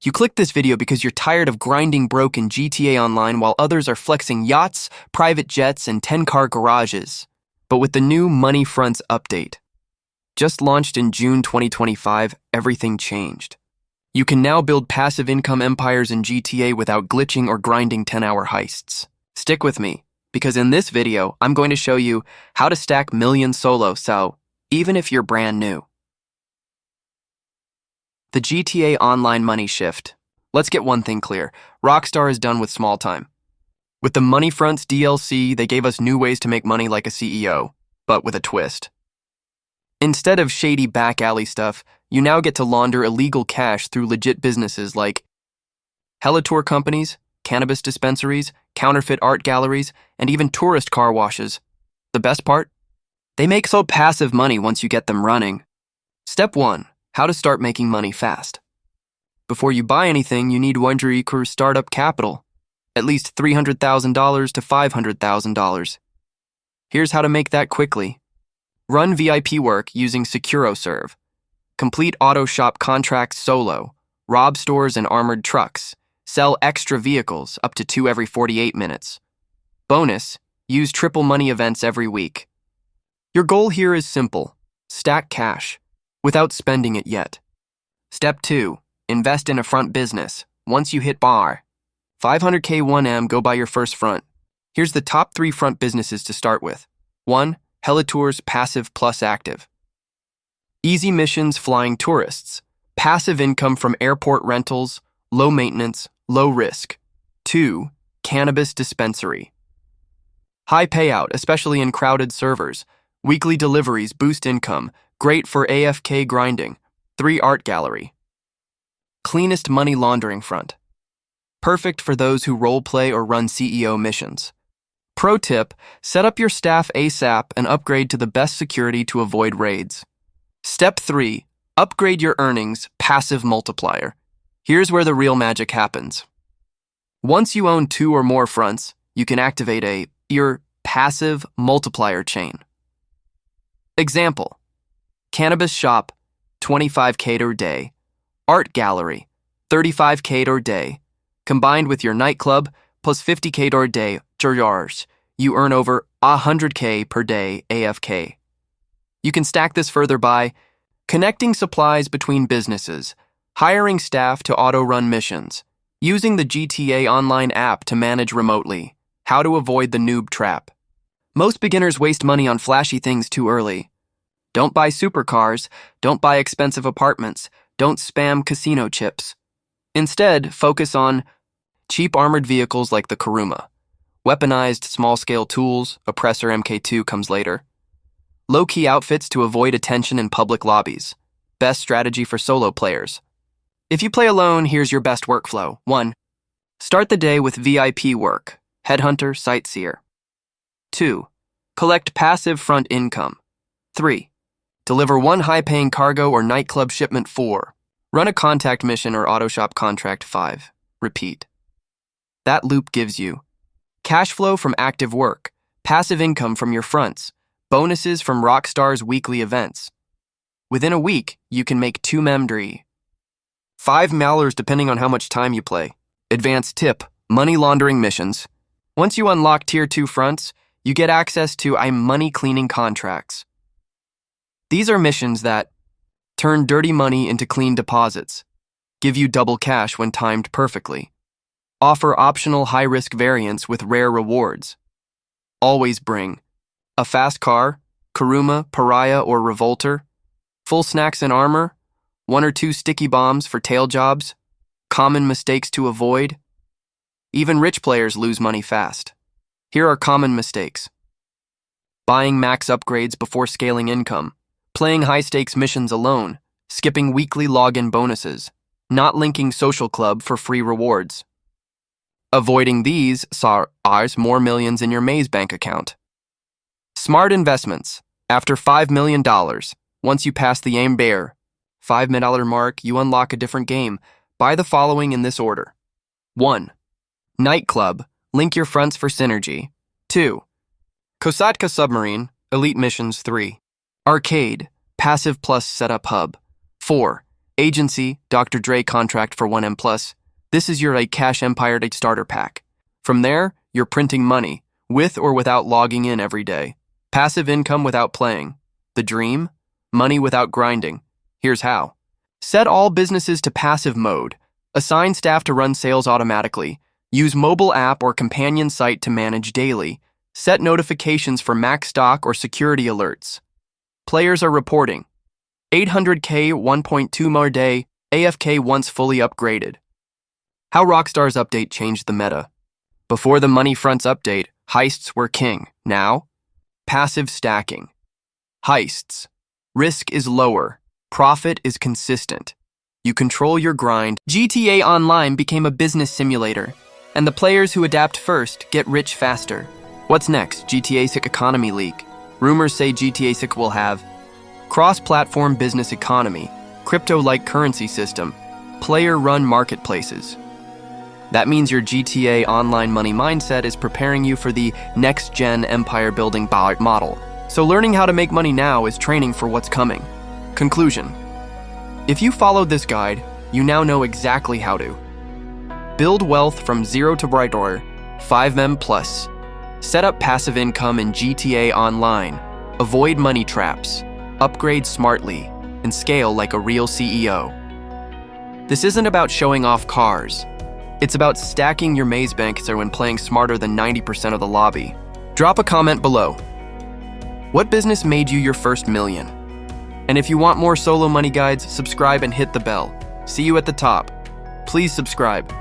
You clicked this video because you're tired of grinding broke in GTA Online while others are flexing yachts, private jets, and 10-car garages. But with the new MoneyFronts update, just launched in June 2025, everything changed. You can now build passive income empires in GTA without glitching or grinding 10-hour heists. Stick with me, because in this video, I'm going to show you how to stack millions solo, so even if you're brand new. The GTA Online money shift. Let's get one thing clear. Rockstar is done with small time. With the MoneyFronts DLC, they gave us new ways to make money like a CEO, but with a twist. Instead of shady back alley stuff, you now get to launder illegal cash through legit businesses like heli-tour companies, cannabis dispensaries, counterfeit art galleries, and even tourist car washes. The best part? They make so passive money once you get them running. Step 1. How to start making money fast. Before you buy anything, you need $1 startup capital, at least $300,000 to $500,000. Here's how to make that quickly. Run VIP work using SecuroServe. Complete auto shop contracts solo. Rob stores and armored trucks. Sell extra vehicles, up to 2 every 48 minutes. Bonus, use triple money events every week. Your goal here is simple. Stack cash, without spending it yet. Step 2, invest in a front business. Once you hit bar, 500K 1M, go buy your first front. Here's the top 3 front businesses to start with. 1. Heli-tours, passive plus active. Easy missions flying tourists. Passive income from airport rentals, low maintenance, low risk. 2. Cannabis dispensary. High payout, especially in crowded servers. Weekly deliveries boost income, great for AFK grinding. 3. Art gallery. Cleanest money laundering front. Perfect for those who roleplay or run CEO missions. Pro tip, set up your staff ASAP and upgrade to the best security to avoid raids. Step 3, upgrade your earnings, passive multiplier. Here's where the real magic happens. Once you own 2 or more fronts, you can activate your passive multiplier chain. Example, cannabis shop, 25K per day. Art gallery, 35K per day. Combined with your nightclub, plus 50K per day, you earn over 100K per day AFK. You can stack this further by connecting supplies between businesses, hiring staff to auto-run missions, using the GTAOnline app to manage remotely, how to avoid the noob trap. Most beginners waste money on flashy things too early. Don't buy supercars, don't buy expensive apartments, don't spam casino chips. Instead, focus on cheap armored vehicles like the Kuruma. Weaponized small-scale tools, Oppressor MK2 comes later. Low-key outfits to avoid attention in public lobbies. Best strategy for solo players. If you play alone, here's your best workflow. 1. Start the day with VIP work, Headhunter, Sightseer. 2. Collect passive front income. 3. Deliver 1 high-paying cargo or nightclub shipment. 4. Run a contact mission or auto shop contract. 5. Repeat. That loop gives you cash flow from active work, passive income from your fronts, bonuses from Rockstar's weekly events. Within a week, you can make 2 memdri. 5 malers depending on how much time you play. Advanced tip, money laundering missions. Once you unlock Tier 2 fronts, you get access to money cleaning contracts. These are missions that turn dirty money into clean deposits, give you double cash when timed perfectly, offer optional high-risk variants with rare rewards. Always bring a fast car, Kuruma, Pariah, or Revolter, full snacks and armor, 1 or 2 sticky bombs for tail jobs, common mistakes to avoid. Even rich players lose money fast. Here are common mistakes. Buying max upgrades before scaling income, playing high-stakes missions alone, skipping weekly login bonuses, not linking social club for free rewards. Avoiding these SARs more millions in your maze bank account. Smart investments. After $5 million, once you pass the aim bear, $5 million mark, you unlock a different game. Buy the following in this order. 1. Nightclub. Link your fronts for synergy. 2. Kosatka Submarine. Elite Missions. 3. Arcade. Passive plus setup hub. 4. Agency, Dr. Dre contract for 1M+. This is your Cash Empire starter pack. From there, you're printing money, with or without logging in every day. Passive income without playing. The dream? Money without grinding. Here's how. Set all businesses to passive mode. Assign staff to run sales automatically. Use mobile app or companion site to manage daily. Set notifications for max stock or security alerts. Players are reporting. 800K 1.2 more day, AFK once fully upgraded. How Rockstar's update changed the meta. Before the MoneyFronts update, heists were king. Now, passive stacking. Heists. Risk is lower. Profit is consistent. You control your grind. GTAOnline became a business simulator, and the players who adapt first get rich faster. What's next? GTA 6 economy leak. Rumors say GTA 6 will have cross-platform business economy, crypto-like currency system, player-run marketplaces. That means your GTA Online money mindset is preparing you for the next-gen empire-building model. So learning how to make money now is training for what's coming. Conclusion. If you followed this guide, you now know exactly how to build wealth from zero to brighter, 5M+, set up passive income in GTA Online, avoid money traps, upgrade smartly, and scale like a real CEO. This isn't about showing off cars. It's about stacking your maze banks when playing smarter than 90% of the lobby. Drop a comment below. What business made you your first million? And if you want more solo money guides, subscribe and hit the bell. See you at the top. Please subscribe.